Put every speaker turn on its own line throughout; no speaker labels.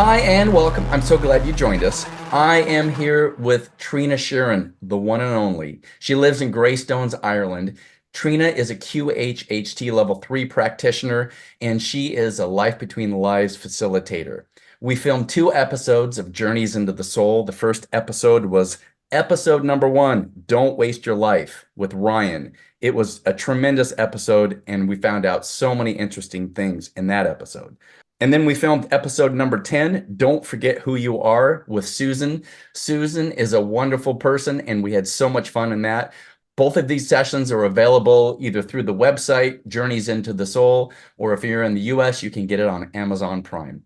Hi and welcome. I'm so glad you joined us. I am here with Triona Sheeran, the one and only. She lives in Greystones, Ireland. Triona is a QHHT level 3 practitioner, and she is a Life Between the Lives facilitator. We filmed 2 episodes of Journeys into the Soul. The first episode was episode number 1, Don't Waste Your Life, with Ryan. It was a tremendous episode, and we found out so many interesting things in that episode. And then we filmed episode number 10, Don't Forget Who You Are, with Susan. Susan is a wonderful person, and we had so much fun in that. Both of these sessions are available either through the website, Journeys into the Soul, or if you're in the US, you can get it on Amazon Prime.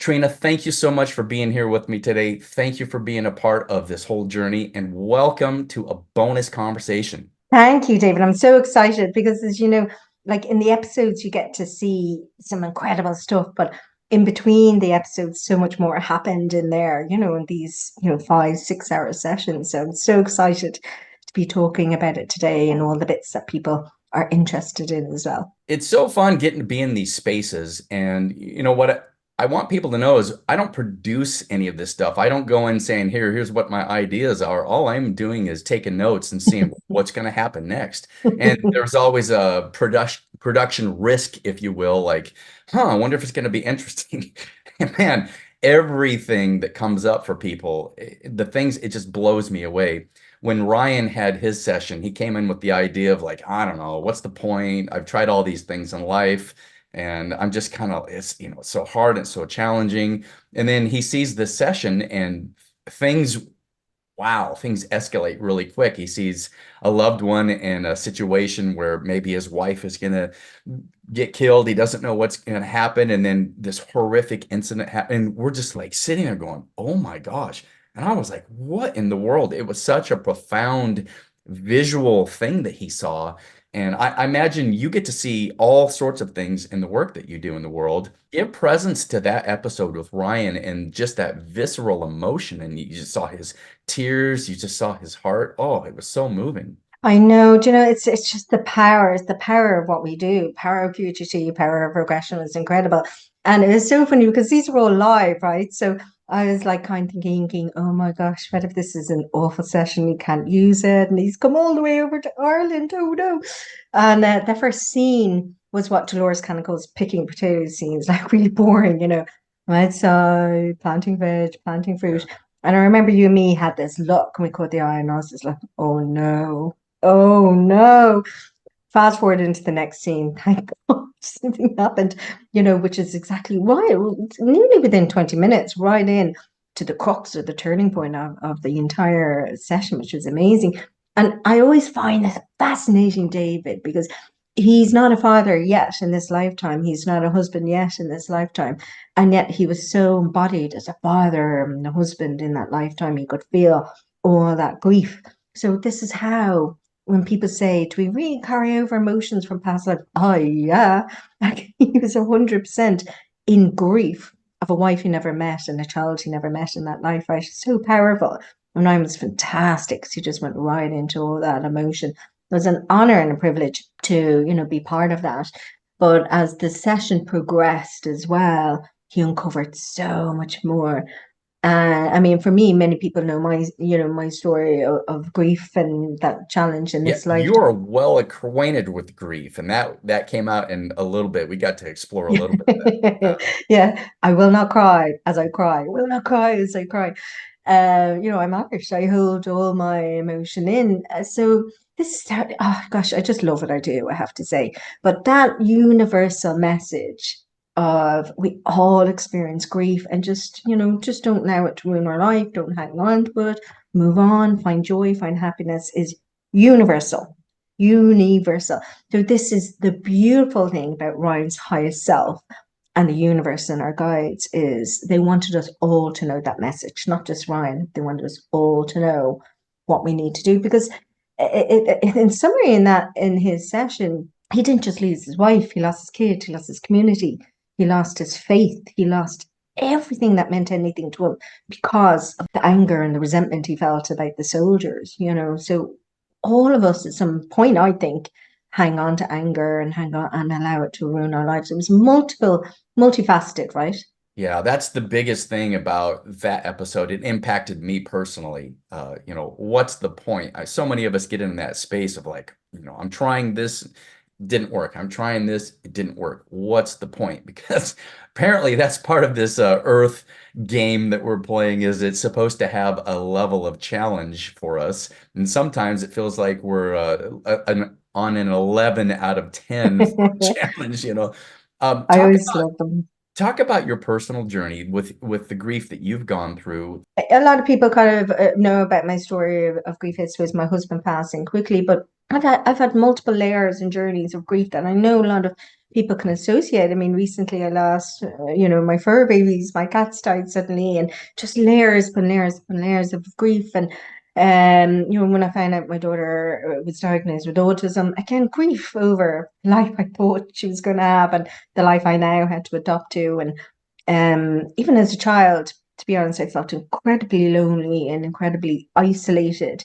Triona, thank you so much for being here with me today. Thank you for being a part of this whole journey, and welcome to a bonus conversation.
Thank you, David. I'm so excited because, as you know, like in the episodes, you get to see some incredible stuff, but in between the episodes, so much more happened in there, in these, 5, 6 hour sessions. So I'm so excited to be talking about it today and all the bits that people are interested in as well.
It's so fun getting to be in these spaces. And you know what I want people to know is I don't produce any of this stuff. I don't go in saying, here's what my ideas are. All I'm doing is taking notes and seeing what's going to happen next. And there's always a production risk, if you will, like, I wonder if it's going to be interesting. And man, everything that comes up for people, the things, it just blows me away. When Ryan had his session, he came in with the idea of like, I don't know, what's the point? I've tried all these things in life and I'm just kind of, it's so hard and so challenging. And then he sees this session and things, wow, things escalate really quick. He sees a loved one in a situation where maybe his wife is going to get killed. He doesn't know what's going to happen. And then this horrific incident happened. And we're just like sitting there going, oh my gosh. And I was like, what in the world? It was such a profound visual thing that he saw. And I imagine you get to see all sorts of things in the work that you do in the world. Give presence to that episode with Ryan and just that visceral emotion. And you just saw his tears, you just saw his heart. Oh, it was so moving.
I know, do you know, it's just it's the power of what we do. Power of QHHT, power of regression is incredible. And it was so funny because these are all live, right? So I was like kind of thinking, oh my gosh, what if this is an awful session? We can't use it. And he's come all the way over to Ireland. Oh no. And the first scene was what Dolores kind of calls picking potato scenes, like really boring, outside, planting veg, planting fruit.
Yeah.
And I remember you and me had this look and we caught the eye and I was just like, oh no. Oh no. Fast forward into the next scene. Thank God something happened, which is exactly why it was nearly within 20 minutes, right in to the crux or the turning point of the entire session, which was amazing. And I always find this fascinating, David, because he's not a father yet in this lifetime. He's not a husband yet in this lifetime. And yet he was so embodied as a father and a husband in that lifetime. He could feel all that grief. So this is how when people say, do we really carry over emotions from past life? Oh, yeah. Like, he was 100% in grief of a wife he never met and a child he never met in that life, right? So powerful. And Ryan was fantastic because he just went right into all that emotion. It was an honor and a privilege to, be part of that. But as the session progressed as well, he uncovered so much more. I mean, for me, many people know my story of grief and that challenge in
Yeah,
this
you
lifetime.
are well acquainted with grief, and that came out in a little bit. We got to explore a little bit of that.
Yeah, I will not cry as I cry. Will not cry as I cry. I'm Irish. I hold all my emotion in. So this is how, oh gosh, I just love what I do, I have to say. But that universal message of we all experience grief and just don't allow it to ruin our life, don't hang on to it, move on, find joy, find happiness is universal. Universal. So this is the beautiful thing about Ryan's highest self and the universe and our guides is they wanted us all to know that message, not just Ryan. They wanted us all to know what we need to do because in summary in his session, he didn't just lose his wife, he lost his kid, he lost his community, he lost his faith, he lost everything that meant anything to him because of the anger and the resentment he felt about the soldiers. So all of us at some point, I think, hang on to anger and hang on and allow it to ruin our lives. It was multifaceted, right?
Yeah, that's the biggest thing about that episode. It impacted me personally. What's the point? So many of us get in that space of like, I'm trying this, didn't work. I'm trying this, it didn't work. What's the point? Because apparently that's part of this Earth game that we're playing is it's supposed to have a level of challenge for us. And sometimes it feels like we're on an 11 out of 10 for a challenge.
I
Talk
always love them.
Talk about your personal journey with the grief that you've gone through.
A lot of people kind of know about my story of grief history with my husband passing quickly, but I've had multiple layers and journeys of grief that I know a lot of people can associate. I mean, recently I lost, my fur babies, my cats died suddenly, and just layers upon layers upon layers of grief. And when I found out my daughter was diagnosed with autism, again, grief over the life I thought she was going to have and the life I now had to adopt to. And even as a child, to be honest, I felt incredibly lonely and incredibly isolated.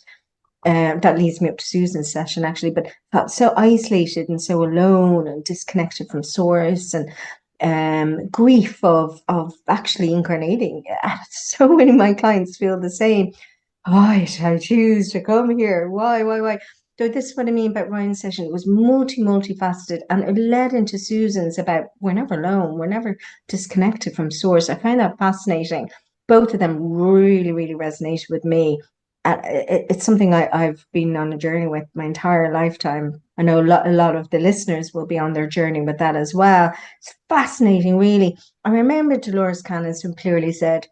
That leads me up to Susan's session, actually, but felt so isolated and so alone and disconnected from source and grief of actually incarnating. So many of my clients feel the same. Why did I choose to come here? Why? So this is what I mean about Ryan's session. It was multifaceted, and it led into Susan's about we're never alone, we're never disconnected from source. I find that fascinating. Both of them really resonated with me. It's something I've been on a journey with my entire lifetime. I know a lot of the listeners will be on their journey with that as well. It's fascinating, really. I remember Dolores Cannon who clearly said,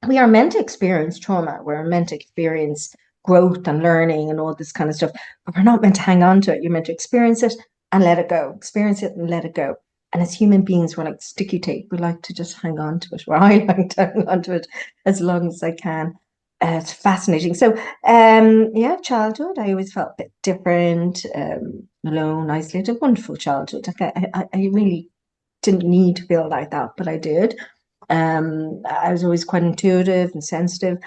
we are meant to experience trauma. We're meant to experience growth and learning and all this kind of stuff, but we're not meant to hang on to it. You're meant to experience it and let it go. Experience it and let it go. And as human beings, we're like sticky tape. We like to just hang on to it. Or I like to hang on to it as long as I can. It's fascinating. So, yeah, childhood. I always felt a bit different, alone, isolated. Wonderful childhood. Like I really didn't need to feel like that, but I did. I was always quite intuitive and sensitive.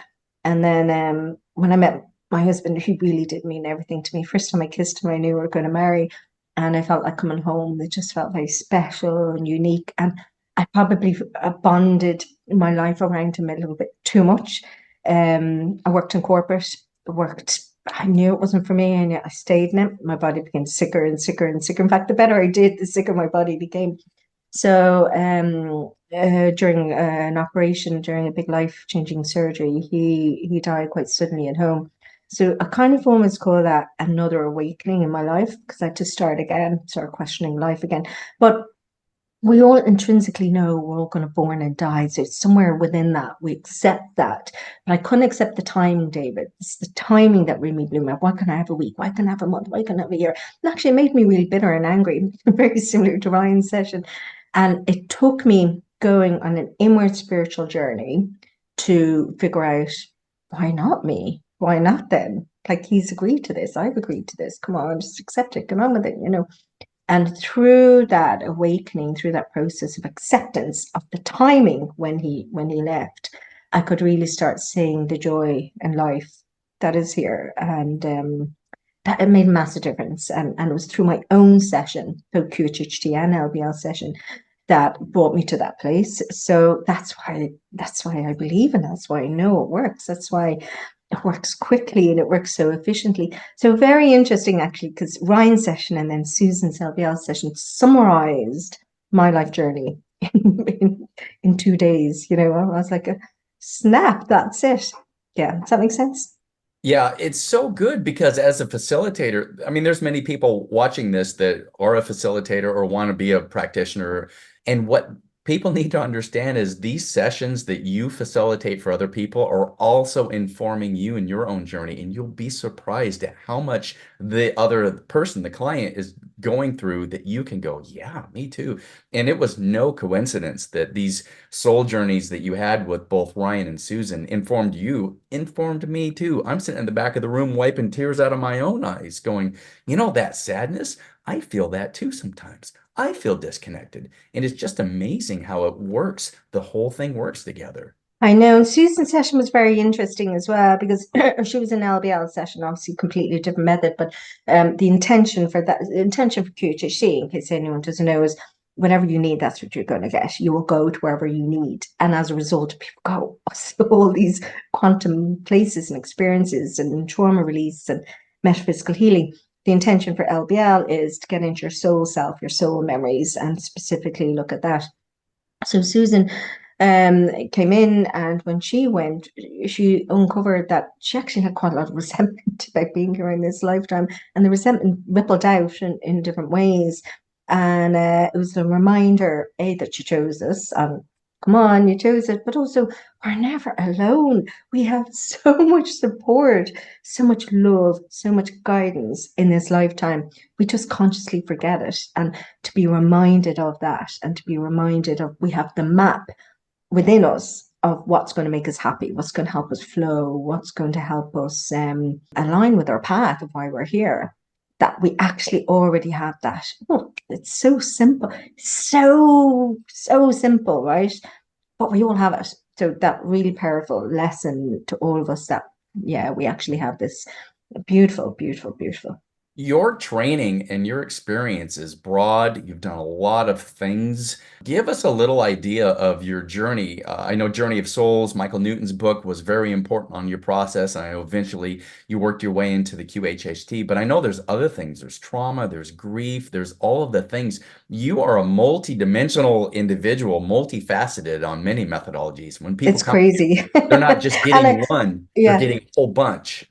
And then when I met my husband, he really did mean everything to me. First time I kissed him, I knew we were going to marry. And I felt like coming home. It just felt very special and unique. And I probably bonded my life around him a little bit too much. I worked in corporate, I knew it wasn't for me, and yet I stayed in it. My body became sicker and sicker and sicker. In fact, the better I did, the sicker my body became. So during an operation, during a big life-changing surgery, he died quite suddenly at home. So I kind of almost call that another awakening in my life because I had to start again, start questioning life again. But we all intrinsically know we're all going to born and die. So it's somewhere within that we accept that. But I couldn't accept the timing, David. It's the timing that really blew me up. Why can't I have a week? Why can't I have a month? Why can't I have a year? And actually, it made me really bitter and angry, very similar to Ryan's session. And it took me going on an inward spiritual journey to figure out why not me? Why not them? Like he's agreed to this. I've agreed to this. Come on, just accept it. Get on with it. And through that awakening, through that process of acceptance of the timing when he left, I could really start seeing the joy in life that is here. And that it made a massive difference. And it was through my own session, both QHHT and LBL session, that brought me to that place. So that's why I believe and that's why I know it works. That's why it works quickly and it works so efficiently. So very interesting actually, because Ryan's session and then Susan's LBL session summarized my life journey in 2 days. I was like, snap, that's it. Yeah, does that make sense?
Yeah, it's so good because as a facilitator, I mean, there's many people watching this that are a facilitator or want to be a practitioner. And what people need to understand is these sessions that you facilitate for other people are also informing you in your own journey. And you'll be surprised at how much the other person, the client, is going through that you can go, yeah, me too. And it was no coincidence that these soul journeys that you had with both Ryan and Susan informed you, informed me too. I'm sitting in the back of the room wiping tears out of my own eyes, going, that sadness, I feel that too sometimes. I feel disconnected. And it's just amazing how it works. The whole thing works together.
I know. And Susan's session was very interesting as well because she was an LBL session, obviously completely different method, but the intention for QHHT, in case anyone doesn't know, is whatever you need, that's what you're going to get. You will go to wherever you need. And as a result, people go all these quantum places and experiences and trauma release and metaphysical healing. The intention for LBL is to get into your soul self, your soul memories, and specifically look at that. So Susan came in, and when she went, she uncovered that she actually had quite a lot of resentment about being here in this lifetime, and the resentment rippled out in different ways. And it was a reminder, A, that you chose this, and come on, you chose it, but also we're never alone. We have so much support, so much love, so much guidance in this lifetime. We just consciously forget it. And to be reminded of that, and to be reminded of we have the map within us of what's going to make us happy, what's going to help us flow, what's going to help us align with our path of why we're here. That we actually already have that. Oh, it's so simple, so simple, right? But we all have it. So that really powerful lesson to all of us that, yeah, we actually have this beautiful, beautiful, beautiful.
Your training and your experience is broad. You've done a lot of things. Give us a little idea of your journey. I know Journey of Souls, Michael Newton's book, was very important on your process. And I know eventually you worked your way into the QHHT, but I know there's other things. There's trauma, there's grief, there's all of the things. You are a multi-dimensional individual, multifaceted on many methodologies. When people
It's
come to you,
crazy.
they're not just
And
getting one, they're
yeah,
getting a whole bunch.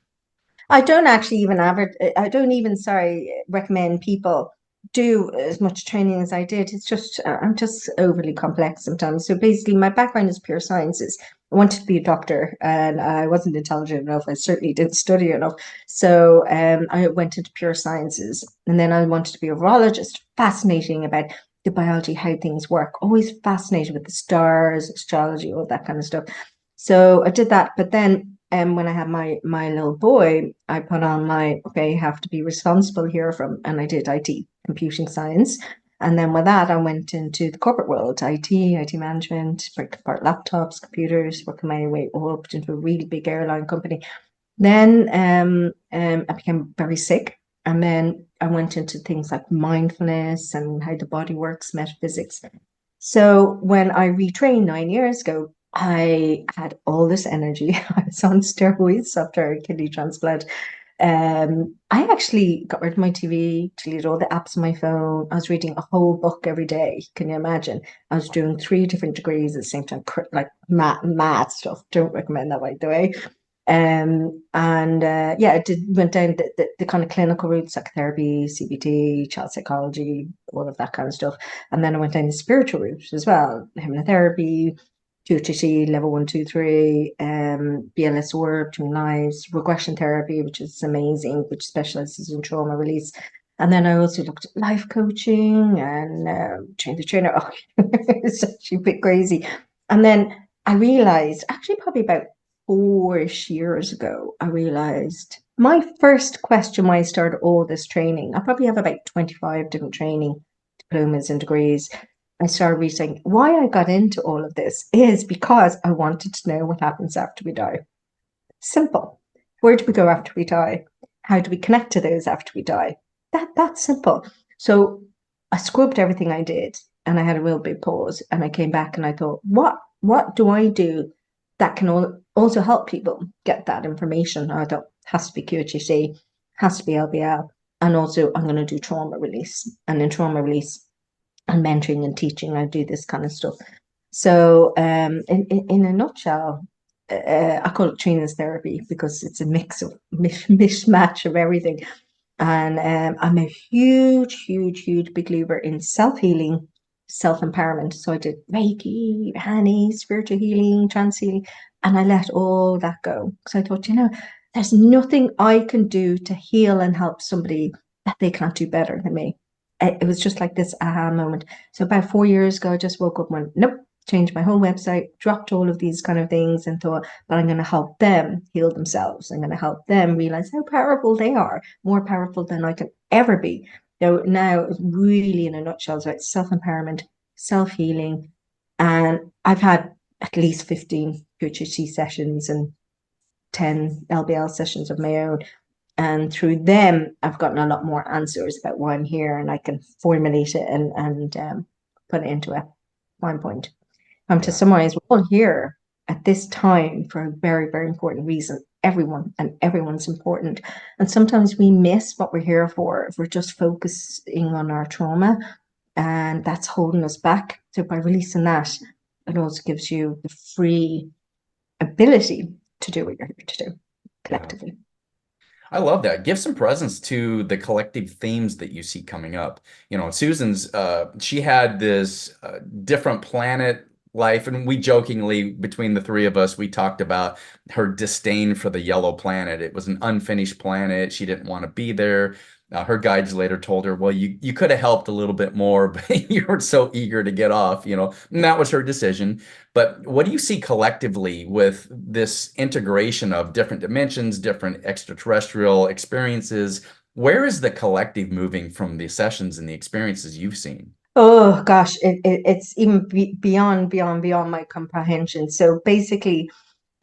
I don't actually even I don't even, sorry, recommend people do as much training as I did. It's just, I'm just overly complex sometimes. So basically, my background is pure sciences. I wanted to be a doctor and I wasn't intelligent enough. I certainly didn't study enough. So I went into pure sciences, and then I wanted to be a virologist, fascinating about the biology, how things work, always fascinated with the stars, astrology, all that kind of stuff. So I did that, but then when I had my little boy, I put on my, okay, have to be responsible here from, and I did IT, computing science. And then with that, I went into the corporate world, IT management, break apart laptops, computers, working my way all up into a really big airline company. Then I became very sick. And then I went into things like mindfulness and how the body works, metaphysics. So when I retrained 9 years ago, I had all this energy. I was on steroids after a kidney transplant. I actually got rid of my TV, deleted all the apps on my phone. I was reading a whole book every day. Can you imagine? I was doing 3 different degrees at the same time, like mad stuff. Don't recommend that, by the way. And yeah, I did went down the kind of clinical route, psychotherapy, CBT, child psychology, all of that kind of stuff. And then I went down the spiritual route as well, hypnotherapy, QHHT level 1, 2, 3, BLS work, between lives, regression therapy, which is amazing, which specializes in trauma release. And then I also looked at life coaching and train the trainer. Oh, it's actually a bit crazy. And then I realized, actually, probably about 4 years ago, I realized my first question when I started all this training, I probably have about 25 different training diplomas and degrees. I started researching why I got into all of this is because I wanted to know what happens after we die. Simple. Where do we go after we die? How do we connect to those after we die? That's simple. So I scrubbed everything I did, and I had a real big pause, and I came back and I thought, what do I do that can also help people get that information? I thought has to be QHHT, has to be LBL, and also I'm going to do trauma release. And in trauma release and mentoring and teaching, I do this kind of stuff. So in a nutshell, I call it trainers therapy because it's a mix of mishmash of everything. And I'm a huge, huge, huge believer in self-healing, self-empowerment. So I did Reiki, Hani, spiritual healing, trance healing, and I let all that go. Because I thought, there's nothing I can do to heal and help somebody that they can't do better than me. It was just like this aha moment. So about 4 years ago, I just woke up and went, nope, changed my whole website, dropped all of these kind of things, and thought, but I'm going to help them heal themselves. I'm going to help them realize how powerful they are, more powerful than I can ever be. So now, really, in a nutshell, it's about self-empowerment, self-healing, and I've had at least 15 QHHT sessions and 10 LBL sessions of my own. And through them, I've gotten a lot more answers about why I'm here, and I can formulate it and put it into a fine point. To
Yeah.
summarize, we're all here at this time for a very, very important reason. Everyone and everyone's important. And sometimes we miss what we're here for if we're just focusing on our trauma, and that's holding us back. So by releasing that, it also gives you the free ability to do what you're here to do
Yeah.
collectively.
I love that. Give some presence to the collective themes that you see coming up. Susan's, she had this different planet life, and we jokingly, between the three of us, we talked about her disdain for the yellow planet. It was an unfinished planet. She didn't want to be there. Her guides later told her, well, you could have helped a little bit more, but you were so eager to get off, and that was her decision. But what do you see collectively with this integration of different dimensions, different extraterrestrial experiences? Where is the collective moving from the sessions and the experiences you've seen?
Oh gosh, it's even beyond my comprehension. So basically,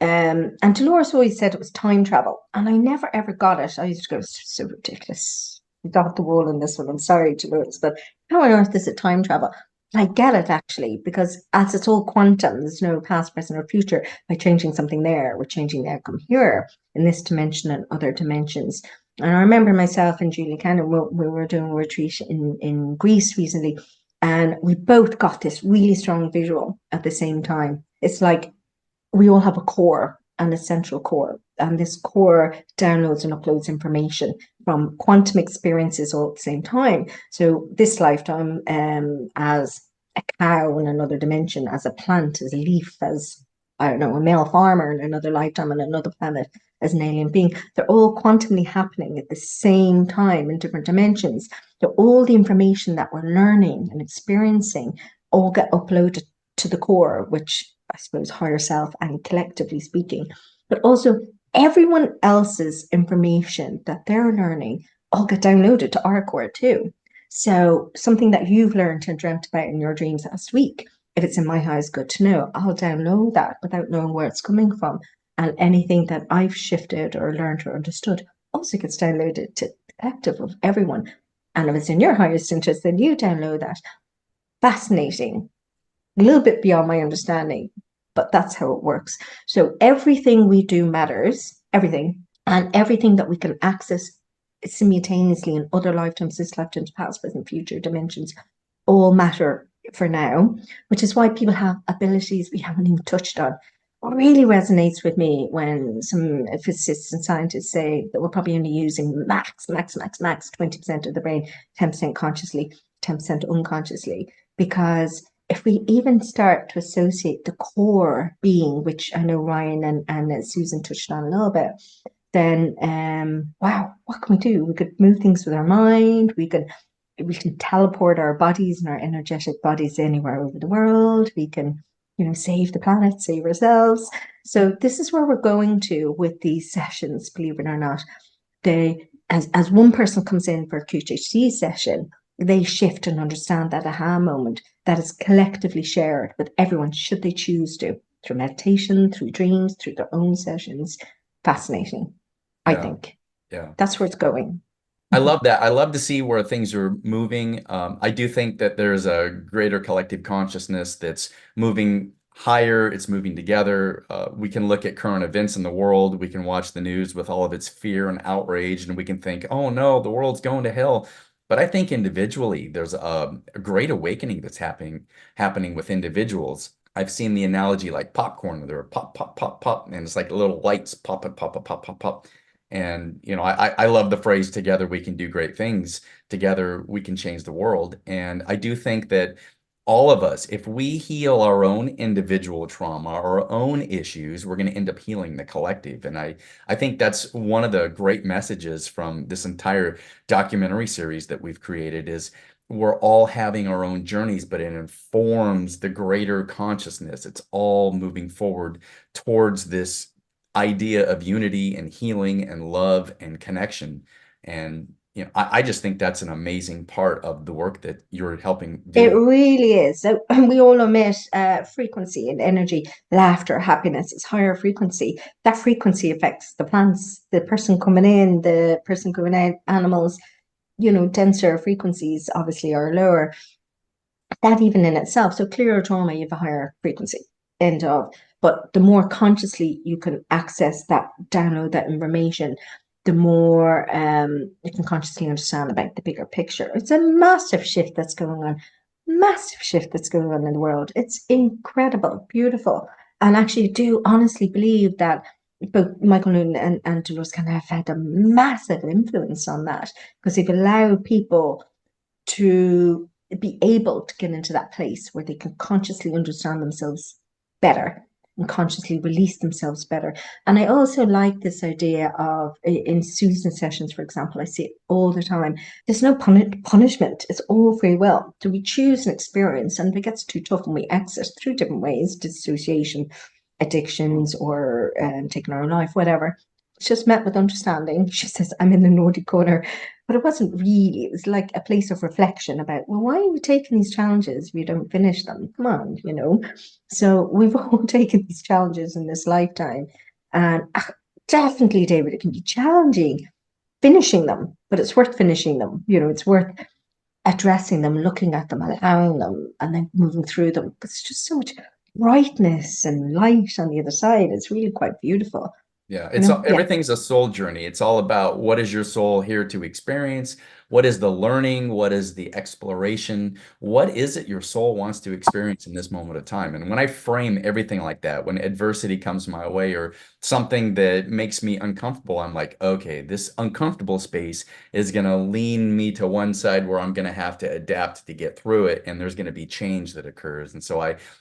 and Dolores always said it was time travel, and I never ever got it. I used to go, "It's so ridiculous. You got the wall in this one." I'm sorry, Dolores, but how on earth is it time travel? I get it actually, because as it's all quantum, there's no past, present, or future. By changing something there, we're changing the outcome here in this dimension and other dimensions. And I remember myself and Julie Cannon, we were doing a retreat in Greece recently, and we both got this really strong visual at the same time. It's like we all have a core, an essential core, and this core downloads and uploads information from quantum experiences all at the same time. So this lifetime, as a cow in another dimension, as a plant, as a leaf, as I don't know, a male farmer in another lifetime on another planet, as an alien being, they're all quantumly happening at the same time in different dimensions. So all the information that we're learning and experiencing all get uploaded to the core, which I suppose higher self and collectively speaking, but also everyone else's information that they're learning all get downloaded to our core too. So something that you've learned and dreamt about in your dreams last week, if it's in my house, good to know. I'll download that without knowing where it's coming from. And anything that I've shifted or learned or understood also gets downloaded to the collective of everyone. And if it's in your highest interest, then you download that. Fascinating, a little bit beyond my understanding, but that's how it works. So everything we do matters, everything, and everything that we can access simultaneously in other lifetimes, this lifetime's past, present, future dimensions, all matter for now, which is why people have abilities we haven't even touched on. What really resonates with me when some physicists and scientists say that we're probably only using max 20% of the brain, 10% consciously, 10% unconsciously, because if we even start to associate the core being, which I know Ryan and Susan touched on a little bit, then wow, what can we do? We could move things with our mind. We can teleport our bodies and our energetic bodies anywhere over the world. We can, save the planet, save ourselves. So this is where we're going to with these sessions, believe it or not. They, as one person comes in for a QHHT session, they shift and understand that aha moment that is collectively shared with everyone, should they choose to, through meditation, through dreams, through their own sessions. Fascinating, I
Yeah,
think.
yeah.
That's where it's going.
I love that. I love to see where things are moving. I do think that there's a greater collective consciousness that's moving higher. It's moving together. We can look at current events in the world. We can watch the news with all of its fear and outrage, and we can think, oh no, the world's going to hell. But I think individually, there's a great awakening that's happening with individuals. I've seen the analogy like popcorn, where they're pop, pop, pop, pop, and it's like little lights pop, pop, pop, pop, pop, pop. And I love the phrase together we can do great things. Together we can change the world. And I do think that all of us, if we heal our own individual trauma, our own issues, we're going to end up healing the collective. And I think that's one of the great messages from this entire documentary series that we've created is we're all having our own journeys, but it informs the greater consciousness. It's all moving forward towards this idea of unity and healing and love and connection. And I just think that's an amazing part of the work that you're helping
It
do.
really is. So, and we all emit frequency and energy. Laughter, happiness is higher frequency. That frequency affects the plants, the person coming in, the person going out, animals. Denser frequencies obviously are lower. that even in itself, so clearer trauma, you have a higher frequency, end of. But the more consciously you can access that, download that information, the more you can consciously understand about the bigger picture. It's a massive shift that's going on, massive shift that's going on in the world. It's incredible, beautiful. And actually do honestly believe that both Michael Newton and Dolores Cannon have had a massive influence on that, because they've allowed people to be able to get into that place where they can consciously understand themselves better and consciously release themselves better. And I also like this idea of, in Susan sessions, for example, I see it all the time. There's no punishment, it's all free will. So we choose an experience, and if it gets too tough and we exit through different ways, dissociation, addictions, or taking our own life, whatever. It's just met with understanding. She says, I'm in the naughty corner. But it wasn't really. It was like a place of reflection about, well, why are we taking these challenges if you don't finish them? Come on, you know. So we've all taken these challenges in this lifetime. And definitely, David, it can be challenging finishing them, but it's worth finishing them. You know, it's worth addressing them, looking at them, allowing them, and then moving through them. It's just so much brightness and light on the other side. It's really quite beautiful.
Yeah,
You
it's
know, yeah.
everything's a soul journey. It's all about what is your soul here to experience? What is the learning? What is the exploration? What is it your soul wants to experience in this moment of time? And when I frame everything like that, when adversity comes my way or something that makes me uncomfortable, I'm like, okay, this uncomfortable space is going to lean me to one side where I'm going to have to adapt to get through it, and there's going to be change that occurs. And so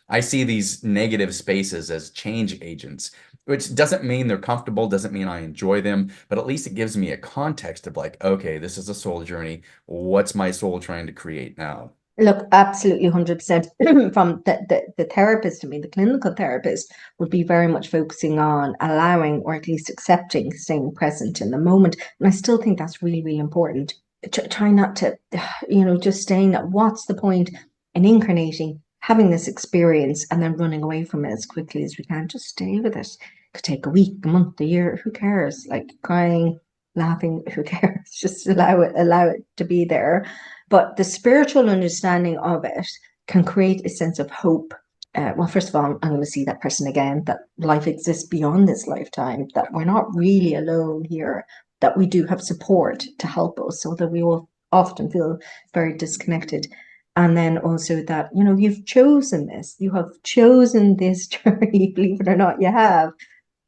I see these negative spaces as change agents, which doesn't mean they're comfortable, doesn't mean I enjoy them, but at least it gives me a context of like, okay, this is a soul journey. What's my soul trying to create now?
Look, absolutely 100%. From the therapist, I mean, the clinical therapist would be very much focusing on allowing, or at least accepting, staying present in the moment. And I still think that's really, really important. Try not to, just staying at, what's the point in incarnating, having this experience, and then running away from it as quickly as we can. Just stay with it. It could take a week, a month, a year. Who cares? Like crying, laughing, who cares? Just allow it to be there. But the spiritual understanding of it can create a sense of hope. Well, first of all, I'm going to see that person again, that life exists beyond this lifetime, that we're not really alone here, that we do have support to help us, so that we all often feel very disconnected. And then also that, you've chosen this, you have chosen this journey, believe it or not, you have.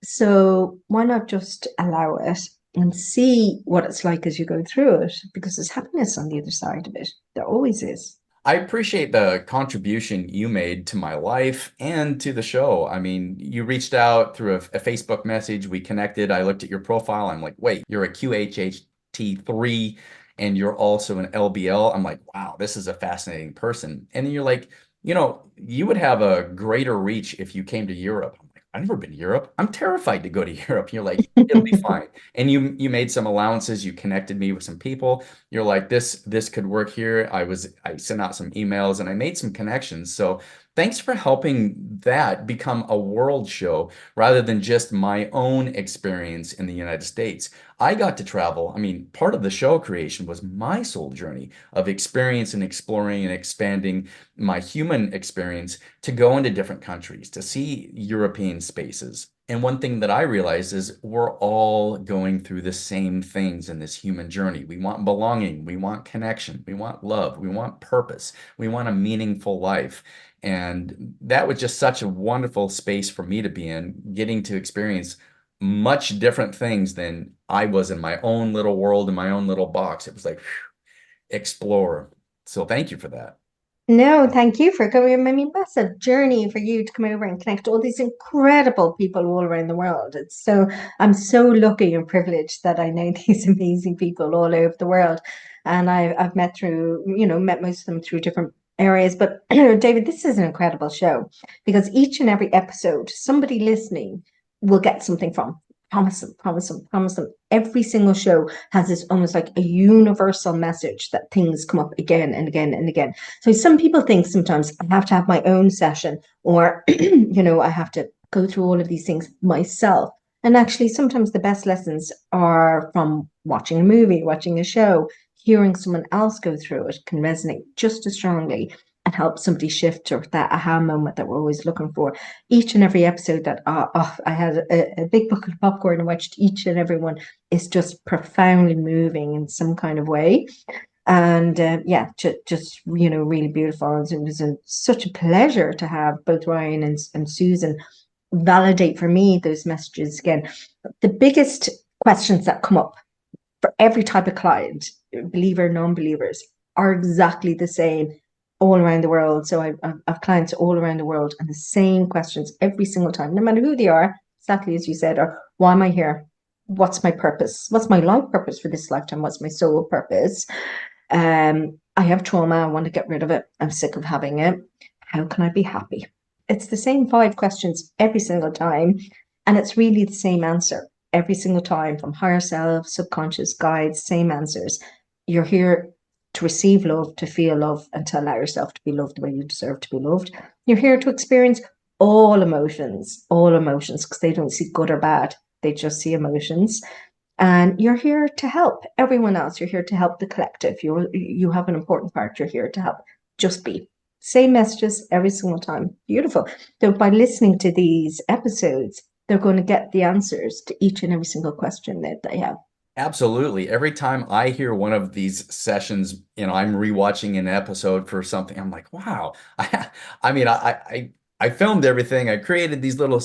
So why not just allow it and see what it's like as you go through it? Because there's happiness on the other side of it. There always is.
I appreciate the contribution you made to my life and to the show. I mean, you reached out through a Facebook message. We connected. I looked at your profile. I'm like, wait, you're a QHHT3 and you're also an LBL. I'm like, wow, this is a fascinating person. And then you're like, you would have a greater reach if you came to Europe. I'm like, I've never been to Europe. I'm terrified to go to Europe. And you're like, it'll be fine. And you made some allowances. You connected me with some people. You're like, this could work here. I sent out some emails and I made some connections. So thanks for helping that become a world show rather than just my own experience in the United States. I got to travel. I mean, part of the show creation was my soul journey of experience and exploring and expanding my human experience to go into different countries, to see European spaces. And one thing that I realize is we're all going through the same things in this human journey. We want belonging, we want connection, we want love, we want purpose, we want a meaningful life. And that was just such a wonderful space for me to be in, getting to experience much different things than I was in my own little world, in my own little box. It was like, explore. So thank you for that.
No, thank you for coming. I mean, massive journey for you to come over and connect all these incredible people all around the world. I'm so lucky and privileged that I know these amazing people all over the world. And I've met most of them through different areas. But David, this is an incredible show, because each and every episode, somebody listening will get something from. Promise them, promise them, promise them. Every single show has this almost like a universal message that things come up again and again and again. So some people think sometimes I have to have my own session, or, I have to go through all of these things myself. And actually, sometimes the best lessons are from watching a movie, watching a show, hearing someone else go through it can resonate just as strongly. and help somebody shift or that aha moment that we're always looking for. Each and every episode that I had a big bucket of popcorn and watched each and every one is just profoundly moving in some kind of way. And yeah, just really beautiful. It was such a pleasure to have both Ryan and Susan validate for me those messages again. The biggest questions that come up for every type of client, believer, non-believers, are exactly the same all around the world. So I've clients all around the world and the same questions every single time, no matter who they are, exactly as you said, or why am I here? What's my purpose? What's my life purpose for this lifetime? What's my soul purpose? I have trauma. I want to get rid of it. I'm sick of having it. How can I be happy? It's the same 5 questions every single time. And it's really the same answer every single time from higher self, subconscious guides, same answers. You're here to receive love, to feel love, and to allow yourself to be loved the way you deserve to be loved. You're here to experience all emotions, because they don't see good or bad. They just see emotions. And you're here to help everyone else. You're here to help the collective. You have an important part. You're here to help. Just be. Same messages every single time. Beautiful. So by listening to these episodes, they're going to get the answers to each and every single question that they have.
Absolutely. Every time I hear one of these sessions, I'm rewatching an episode for something. I'm like, wow. I mean, I filmed everything. I created these little,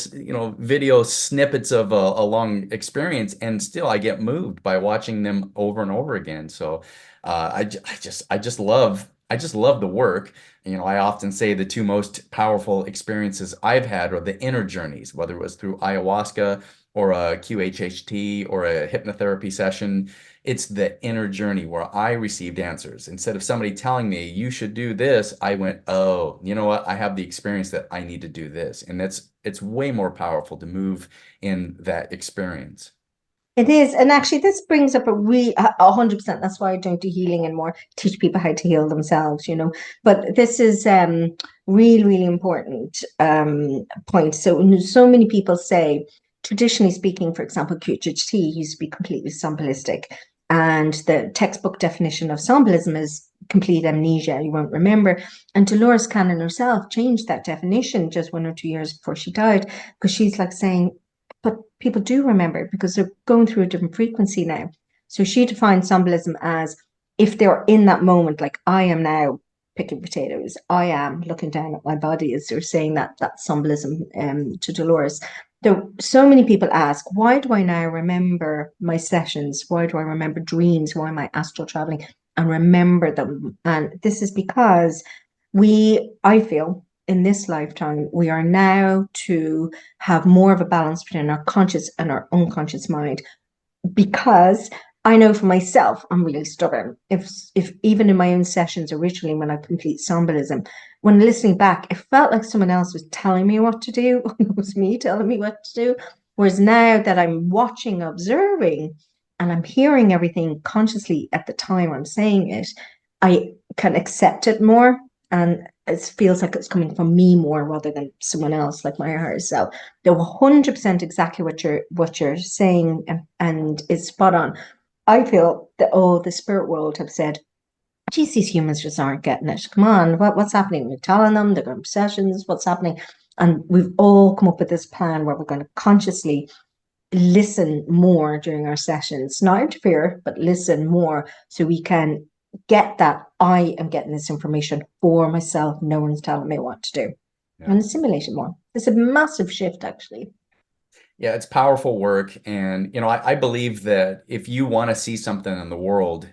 video snippets of a long experience, and still I get moved by watching them over and over again. So, I just love the work. I often say the two most powerful experiences I've had are the inner journeys, whether it was through ayahuasca or a QHHT or a hypnotherapy session. It's the inner journey where I received answers. Instead of somebody telling me you should do this, I went, oh, you know what? I have the experience that I need to do this. And it's way more powerful to move in that experience.
It is, and actually, this brings up 100%. That's why I don't do healing anymore. Teach people how to heal themselves, But this is really, really important point. So many people say, traditionally speaking, for example, QHHT used to be completely symbolistic, and the textbook definition of symbolism is complete amnesia. You won't remember. And Dolores Cannon herself changed that definition just 1 or 2 years before she died, because she's like saying, but people do remember it because they're going through a different frequency now. So she defines symbolism as if they're in that moment, like I am now picking potatoes, I am looking down at my body, as they're saying that symbolism to Dolores. So many people ask, why do I now remember my sessions? Why do I remember dreams? Why am I astral traveling and remember them? And this is because I feel, in this lifetime, we are now to have more of a balance between our conscious and our unconscious mind. Because I know for myself, I'm really stubborn. If even in my own sessions originally, when I complete symbolism, when listening back, it felt like someone else was telling me what to do. It was me telling me what to do. Whereas now that I'm watching, observing, and I'm hearing everything consciously at the time I'm saying it, I can accept it more. And it feels like it's coming from me more rather than someone else, like my higher self. They're 100% exactly what you're saying, and is spot on. I feel that the spirit world have said, geez, these humans just aren't getting it. Come on, what's happening? We're telling them they're going to sessions, what's happening? And we've all come up with this plan where we're going to consciously listen more during our sessions, not interfere, but listen more so we can get that I am getting this information for myself. No one's telling me what to do,
Yeah.
and assimilate it more. It's a massive shift, actually.
Yeah, it's powerful work. And, I believe that if you want to see something in the world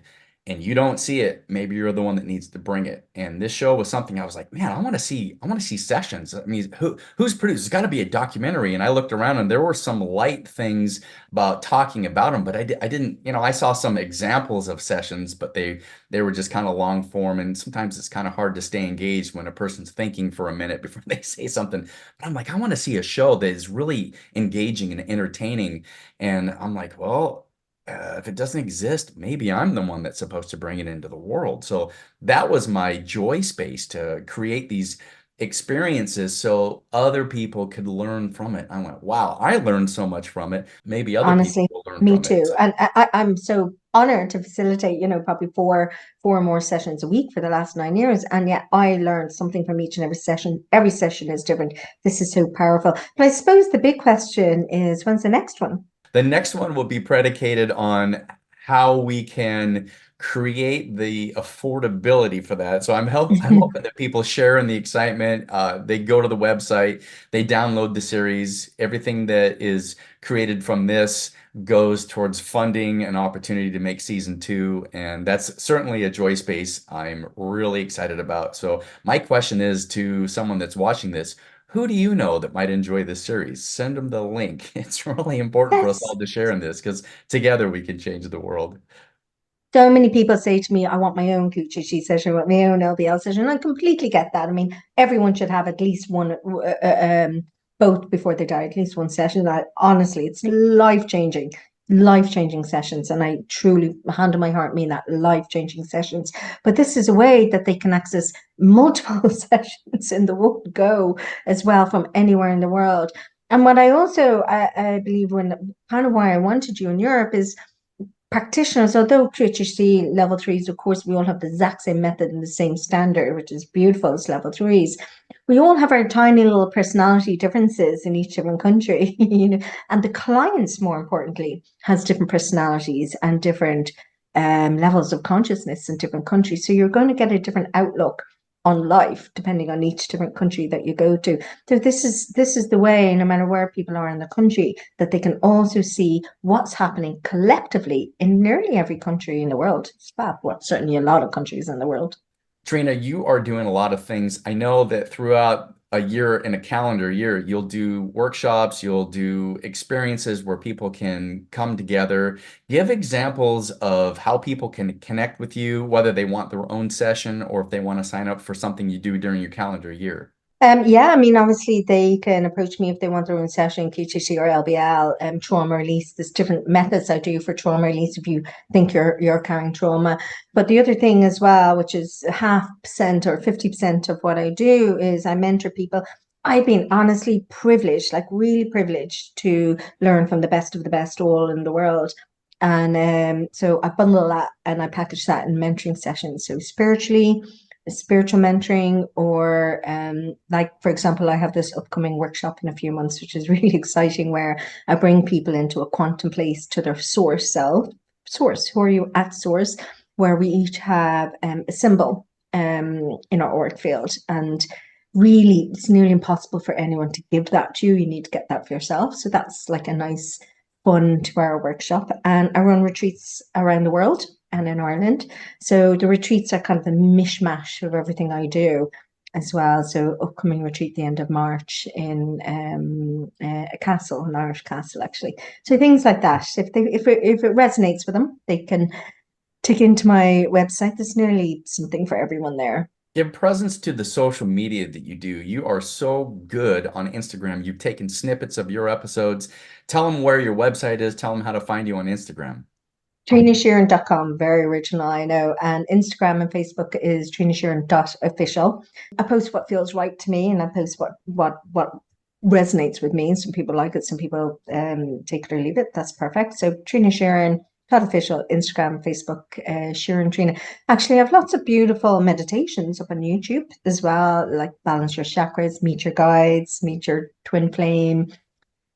and you don't see it, maybe you're the one that needs to bring it. And this show was something I was like, man, I want to see sessions. I mean, who's produced? It's got to be a documentary. And I looked around and there were some light things about talking about them, but I didn't, I saw some examples of sessions, but they were just kind of long form. And sometimes it's kind of hard to stay engaged when a person's thinking for a minute before they say something. But I'm like, I want to see a show that is really engaging and entertaining. And I'm like, well, if it doesn't exist, maybe I'm the one that's supposed to bring it into the world. So that was my joy space, to create these experiences so other people could learn from it. I went, wow, I learned so much from it. Maybe other people
Honestly,
will learn
me
from it.
too.
So
And I'm so honor to facilitate, probably four more sessions a week for the last 9 years. And yet I learned something from each and every session. Every session is different. This is so powerful. But I suppose the big question is, when's the next one?
The next one will be predicated on how we can create the affordability for that. So I'm hoping that people share in the excitement. They go to the website, they download the series. Everything that is created from this goes towards funding an opportunity to make season two. And that's certainly a joy space I'm really excited about. So my question is to someone that's watching this, who do you know that might enjoy this series? Send them the link. It's really important for us all
Yes.
to share in this because together we can change the world.
So many people say to me, I want my own QHHT session, I want my own LBL session. And I completely get that. I mean, everyone should have at least one, both before they die, at least one session. Honestly, it's life-changing sessions. And I truly, hand on my heart, mean that, life-changing sessions. But this is a way that they can access multiple sessions in the one go as well from anywhere in the world. And what I also, I believe, when kind of why I wanted you in Europe is practitioners, although QHHT level threes, of course, we all have the exact same method and the same standard, which is beautiful as level threes. We all have our tiny little personality differences in each different country, and the clients, more importantly, has different personalities and different levels of consciousness in different countries. So you're going to get a different outlook on life depending on each different country that you go to. So this is the way, no matter where people are in the country, that they can also see what's happening collectively in nearly every country in the world. It's fab. Well, certainly a lot of countries in the world.
Triona, you are doing a lot of things. I know that throughout a year in a calendar year, you'll do workshops, you'll do experiences where people can come together. Give examples of how people can connect with you, whether they want their own session or if they want to sign up for something you do during your calendar year.
Yeah, I mean, obviously they can approach me if they want their own session, QTC or LBL, trauma release. There's different methods I do for trauma release if you think you're carrying trauma. But the other thing as well, which is 0.5% or 50% of what I do, is I mentor people. I've been honestly privileged, like really privileged, to learn from the best of the best all in the world. And so I bundle that and I package that in mentoring sessions. So spiritual mentoring, or like, for example, I have this upcoming workshop in a few months, which is really exciting, where I bring people into a quantum place to their source self. Source, who are you at source? Where we each have a symbol in our auric field. And really, it's nearly impossible for anyone to give that to you. You need to get that for yourself. So that's like a nice, fun 2 hour workshop. And I run retreats around the world and in Ireland. So the retreats are kind of a mishmash of everything I do as well. So upcoming retreat the end of March in a castle, an Irish castle actually. So things like that. If it resonates with them, they can tick into my website. There's nearly something for everyone there.
Give presence to the social media that you do. You are so good on Instagram. You've taken snippets of your episodes. Tell them where your website is. Tell them how to find you on Instagram.
TrinaSheeran.com, very original, I know. And Instagram and Facebook is TrinaSheeran.official. I post what feels right to me, and I post what resonates with me. Some people like it, some people take it or leave it. That's perfect. So Trina Sheeran, official, Instagram, Facebook, Sheeran Trina. Actually, I have lots of beautiful meditations up on YouTube as well, like balance your chakras, meet your guides, meet your twin flame,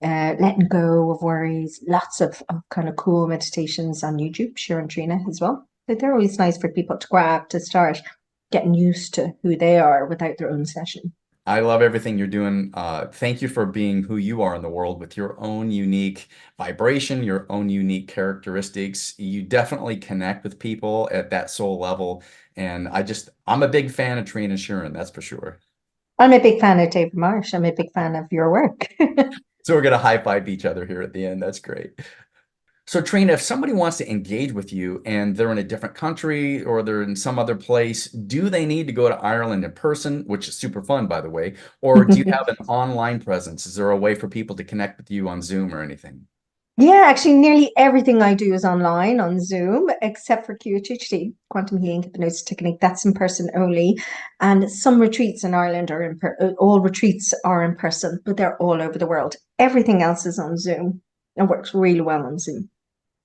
letting go of worries, lots of kind of cool meditations on YouTube, Sheeran Trina as well. But they're always nice for people to grab to start getting used to who they are without their own session.
I love everything you're doing. Thank you for being who you are in the world with your own unique vibration, your own unique characteristics. You definitely connect with people at that soul level. And I'm a big fan of Triona Sheeran, that's for sure.
I'm a big fan of David Marsh. I'm a big fan of your work.
So we're going to high five each other here at the end. That's great. So, Trina, if somebody wants to engage with you and they're in a different country or they're in some other place, do they need to go to Ireland in person, which is super fun, by the way, or do you have an online presence? Is there a way for people to connect with you on Zoom or anything?
Yeah, actually, nearly everything I do is online on Zoom, except for QHHT, Quantum Healing Hypnosis Technique. That's in person only. And some retreats in Ireland are all retreats are in person, but they're all over the world. Everything else is on Zoom. It works really well on Zoom.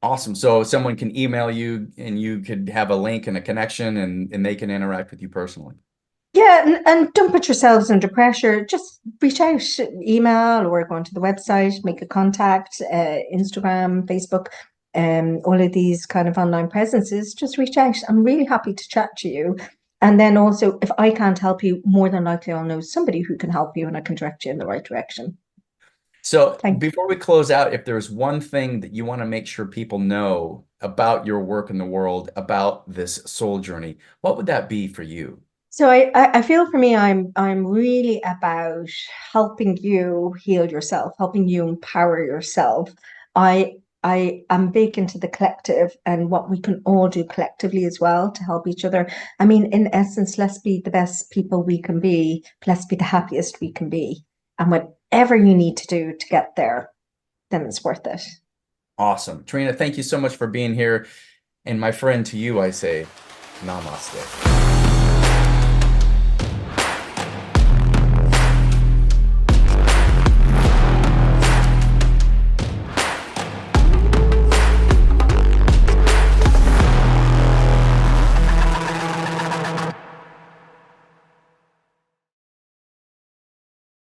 Awesome. So someone can email you and you could have a link and a connection and they can interact with you personally.
Yeah, and don't put yourselves under pressure. Just reach out, email or go onto the website, make a contact, Instagram, Facebook, all of these kind of online presences. Just reach out. I'm really happy to chat to you. And then also, if I can't help you, more than likely I'll know somebody who can help you and I can direct you in the right direction.
So
Thank
before we close out, if there's one thing that you want to make sure people know about your work in the world, about this soul journey, what would that be for you?
So I feel for me, I'm really about helping you heal yourself, helping you empower yourself. I am big into the collective and what we can all do collectively as well to help each other. I mean, in essence, let's be the best people we can be. Let's be the happiest we can be. And whatever you need to do to get there, then it's worth it.
Awesome. Triona, thank you so much for being here. And my friend, to you, I say, namaste.